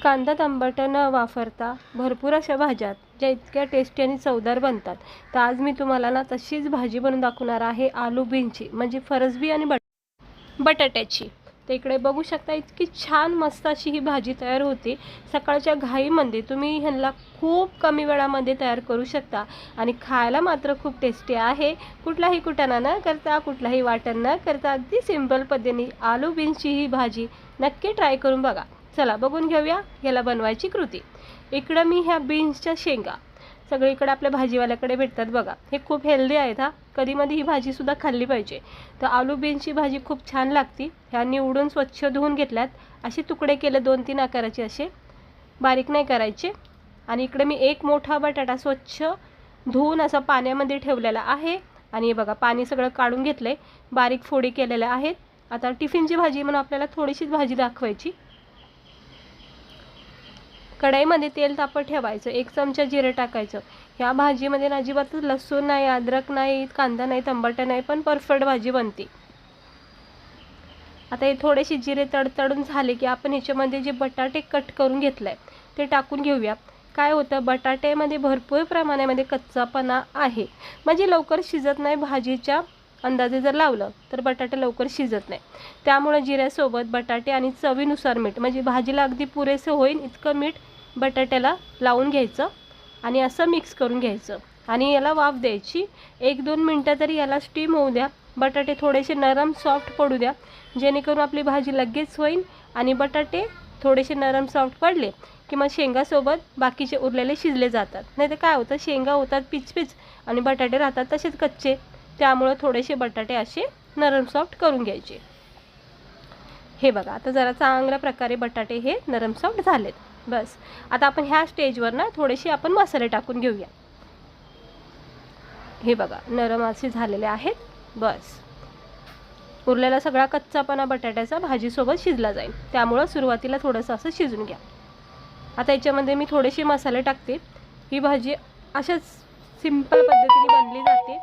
कांदा टमाटर न वापरता भरपूर अशा भाज्या ज्या इतक्या टेस्टी आणि चवदार बनतात. तर आज मी तुम्हाला ना तशीच भाजी बनवून दाखवणार आहे, आलू बीनची, म्हणजे फरसबी आणि बटाट्याची. तर इकडे बघू शकता इतकी छान मस्त अशी ही भाजी तयार होते. सकाळच्या घाईमध्ये तुम्ही ह्यांना खूप कमी वेळामध्ये तयार करू शकता आणि खायला मात्र खूप टेस्टी आहे. कुठलाही कुटाणा न करता, कुठलाही वाटण न करता अगदी सिंपल पद्धतीने आलू बीनची ही भाजी नक्की ट्राय करून बघा. चला बघून घेऊया याला बनवायची कृती. इकडं मी ह्या बीन्सच्या शेंगा सगळीकडे आपल्या भाजीवाल्याकडे भेटतात बघा. हे खूप हेल्दी आहेत हा. कधीमधी ही भाजीसुद्धा खाल्ली पाहिजे. तर आलू बीनची भाजी खूप छान लागते. ह्या निवडून स्वच्छ धुवून घेतल्यात. असे तुकडे केले 2-3 आकाराचे, असे बारीक नाही करायचे. आणि इकडे मी एक मोठा बटाटा स्वच्छ धुवून असा पाण्यामध्ये ठेवलेला आहे. आणि हे बघा पाणी सगळं काढून घेतलं आहे. बारीक फोडी केलेल्या आहेत. आता टिफिनची भाजी म्हणून आपल्याला थोडीशीच भाजी दाखवायची. कढईमध्ये तेल तापत ठेवायचं. 1 चमचा जिरे टाकायचं. ह्या भाजीमध्ये अजिबातच लसूण नाही, अद्रक नाही, कांदा नाही, टमाटर नाही, पण परफेक्ट भाजी बनते. आता हे थोडेसे जिरे तडतडून झाले की आपण ह्याच्यामध्ये जे बटाटे कट करून घेतले ते टाकून घेऊया. काय होतं, बटाट्यामध्ये भरपूर प्रमाणामध्ये कच्चापणा आहे, म्हणजे लवकर शिजत नाही. भाजीच्या अंदाजे जर लावलं तर बटाटे लवकर शिजत नाही. त्यामुळे जिऱ्यासोबत बटाटे आणि चवीनुसार मीठ, म्हणजे भाजीला अगदी पुरेसं होईल इतकं मीठ बटाट्याला लावून घ्यायचं आणि असं मिक्स करून घ्यायचं. आणि याला वाफ द्यायची. 1-2 मिनटं तरी याला स्टीम होऊ द्या. बटाटे थोडेसे नरम सॉफ्ट पडू द्या, जेणेकरून आपली भाजी लगेच होईल. आणि बटाटे थोडेसे नरम सॉफ्ट पडले की मग शेंगासोबत बाकीचे उरलेले शिजले जातात. नाही तर काय होतं, शेंगा होतात पिचपिच आणि बटाटे राहतात तसेच कच्चे. त्यामुळे थोडेसे बटाटे असे नरम सॉफ्ट करून घ्यायचे. हे बघा आता जरा चांगल्या प्रकारे बटाटे हे नरम सॉफ्ट झालेत. बस आता आपण ह्या स्टेजवर ना थोडेसे आपण मसाले टाकून घेऊया. हे बघा नरम असे झालेले आहेत. बस उरलेला सगळा कच्चापणा बटाट्याचा भाजीसोबत शिजला जाईल. त्यामुळं सुरुवातीला थोडंसं असं शिजून घ्या. आता याच्यामध्ये मी थोडेसे मसाले टाकते. ही भाजी अशाच सिंपल पद्धतीने बनली जाते.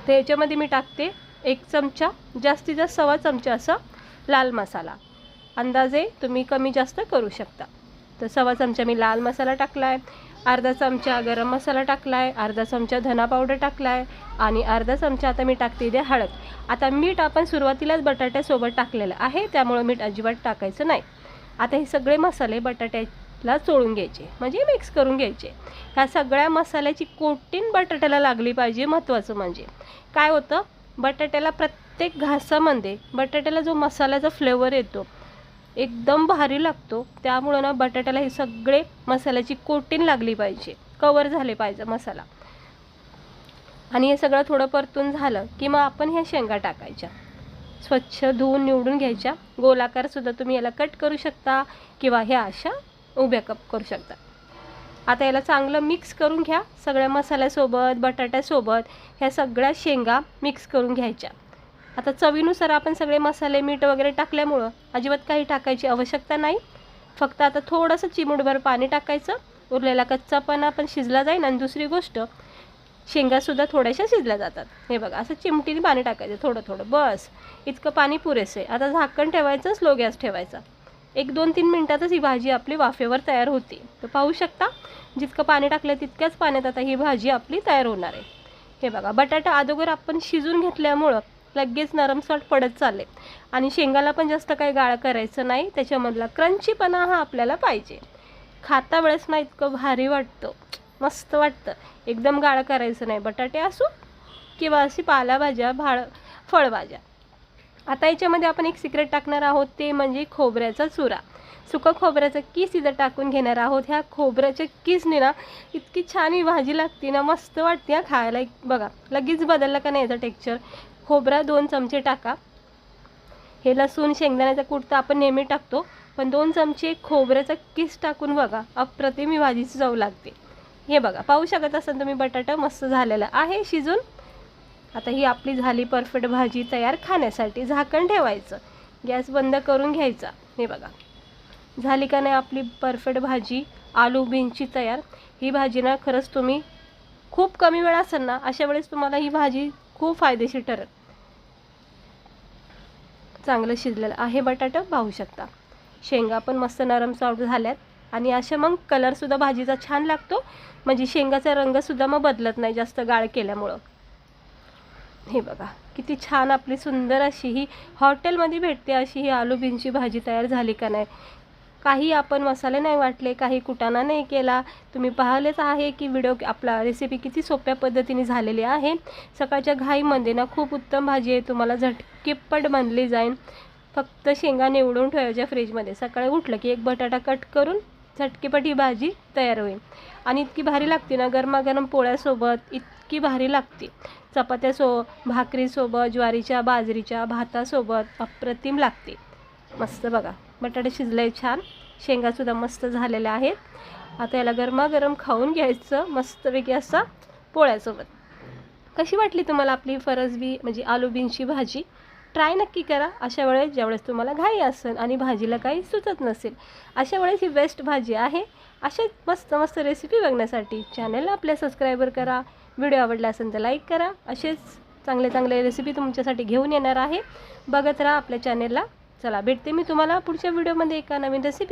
तर याच्यामध्ये मी टाकते 1 चमचा, जास्तीत जास्त 1.25 चमचा असा लाल मसाला. अंदाजे तुम्ही कमी जास्त करू शकता. तर 1.25 चमचा मी लाल मसाला टाकला आहे. अर्धा चमचा गरम मसाला टाकला आहे. अर्धा चमचा धना पावडर टाकला आहे. आणि अर्धा चमचा आता मी टाकते इथे हळद. आता मीठ आपण सुरुवातीलाच बटाट्यासोबत टाकलेलं आहे, त्यामुळे मीठ अजिबात टाकायचं नाही. आता हे सगळे मसाले बटाट्याला चोळून घ्यायचे, म्हणजे मिक्स करून घ्यायचे. ह्या सगळ्या मसाल्याची कोटिंग बटाट्याला लागली पाहिजे. महत्त्वाचं म्हणजे काय होतं, बटाट्याला प्रत्येक घासामध्ये बटाट्याला जो मसाल्याचा फ्लेवर येतो एकदम भारी लागतो. त्यामुळं ना बटाट्याला हे सगळे मसाल्याची कोटिंग लागली पाहिजे, कवर झाले पाहिजे मसाला. आणि हे सगळं थोडं परतून झालं की मग आपण ह्या शेंगा टाकायच्या. स्वच्छ धुवून निवडून घ्यायच्या. गोलाकारसुद्धा तुम्ही याला कट करू शकता किंवा ह्या अशा उभ्या कप करू शकता. आता याला चांगलं मिक्स करून घ्या. सगळ्या मसाल्यासोबत बटाट्यासोबत ह्या सगळ्या शेंगा मिक्स करून घ्यायच्या. आता चवीनुसार आपण सगळे मसाले मीठ वगैरे टाकल्यामुळं अजिबात काही टाकायची आवश्यकता नाही. फक्त आता थोडंसं चिमूटभर पाणी टाकायचं. उरलेला कच्चापणा पण शिजला जाईल. आणि दुसरी गोष्ट, शेंगासुद्धा थोड्याशा शिजल्या जातात. हे बघा असं चिमटीने पाणी टाकायचं थोडं थोडं, बस इतकं पाणी पुरेसं आहे. आता झाकण ठेवायचं, स्लो गॅस ठेवायचा. 1-2-3 मिनटातच ही भाजी आपली वाफेवर तयार होते. तर पाहू शकता जितकं पाणी टाकलं तितक्याच पाण्यात आता ही भाजी आपली तयार होणार आहे. हे बघा बटाटा अगोदर आपण शिजून घेतल्यामुळं लगेच नरम सॉफ्ट पडत चालले. आणि शेंगाला पण जास्त काही गाळ करायचं नाही. त्याच्यामधला क्रंचीपणा हा आपल्याला पाहिजे. खाता वेळेस ना इतकं भारी वाटतं, मस्त वाटतं. एकदम गाळ करायचं नाही. बटाटे असो किंवा अशी पालेभाज्या, फळभाज्या. आता याच्यामध्ये आपण एक सिक्रेट टाकणार आहोत, ते म्हणजे खोबऱ्याचा चुरा. सुकं खोबऱ्याचं किस इथं टाकून घेणार आहोत. ह्या खोबऱ्याच्या किसने ना इतकी छान ही भाजी लागते ना, मस्त वाटते खायला. बघा लगेच बदललं का नाही याचं टेक्स्चर. खोबरा 2 चमचे टाका. हे लसूण शेंगदाण्याचा कूट तर आपण नेहमी टाकतो, पण 2 चमचे खोबऱ्याचा किस टाकून बघा, अप्रतिम ही भाजीची चव लागते. हे बघा पाहू शकत असाल तुम्ही, बटाटा मस्त झालेला आहे शिजून. आता ही आपली झाली परफेक्ट भाजी तयार खाण्यासाठी. झाकण ठेवायचं, गॅस बंद करून घ्यायचा. हे बघा झाली का नाही आपली परफेक्ट भाजी आलू बीनची तयार. ही भाजी ना खरंच तुम्ही खूप कमी वेळ असेल ना, अशा वेळेस तुम्हाला ही भाजी खूप फायदेशीर ठरेल. चांगलं शिजलेलं आहे बटाटा पाहू शकता. शेंगा पण मस्त नरम सॉफ्ट झाल्यात आणि अशा मग कलरसुद्धा भाजीचा छान लागतो, म्हणजे शेंगाचा रंगसुद्धा मग बदलत नाही जास्त गाळ केल्यामुळं. हे बघा किती छान आपली सुंदर अशी ही हॉटेलमध्ये भेटते अशी ही आलू बीनची भाजी तयार झाली का नाही. काही आपण मसाले नाही वाटले, काही कुटाणा नाही केला. तुम्ही पाहिलेच आहे की व्हिडिओ आपला रेसिपी किती सोप्या पद्धतीने झालेली आहे. सकाळच्या घाईमध्ये ना खूप उत्तम भाजी आहे, तुम्हाला झटकीपट बनली जाईल. फक्त शेंगा निवडून ठेवायच्या फ्रीजमध्ये, सकाळी उठलं की एक बटाटा कट करून झटकीपट ही भाजी तयार होईल. आणि इतकी भारी लागते ना, गरमागरम पोळ्यासोबत इतकी भारी लागते. भाकरीसोबत, ज्वारीच्या बाजरीच्या भातासोबत अप्रतिम लागते. मस्त बघा बटाटे शिजले छान, शेंगासुद्धा मस्त झालेल्या आहेत. आता याला गरमागरम खाऊन घ्यायचं मस्तपैकी असं पोळ्यासोबत. कशी वाटली तुम्हाला आपली फरसबी म्हणजे आलू बीनची भाजी? ट्राय नक्की करा. अशा वेळेस ज्यावेळेस तुम्हाला घाई असेल आणि भाजीला काही सुचत नसेल, अशा वेळेस ही बेस्ट भाजी आहे. अशा मस्त मस्त रेसिपी बघण्यासाठी चॅनलला आपल्या सबस्क्राईबर करा. व्हिडिओ आवडला असेल तर लाईक करा. असेच चांगले चांगले रेसिपी तुमच्यासाठी घेऊन येणार आहे. बघत राहा आपल्या चॅनलला. चला भेटते मी तुम्हाला पुढच्या व्हिडिओमध्ये एका नवीन रेसिपी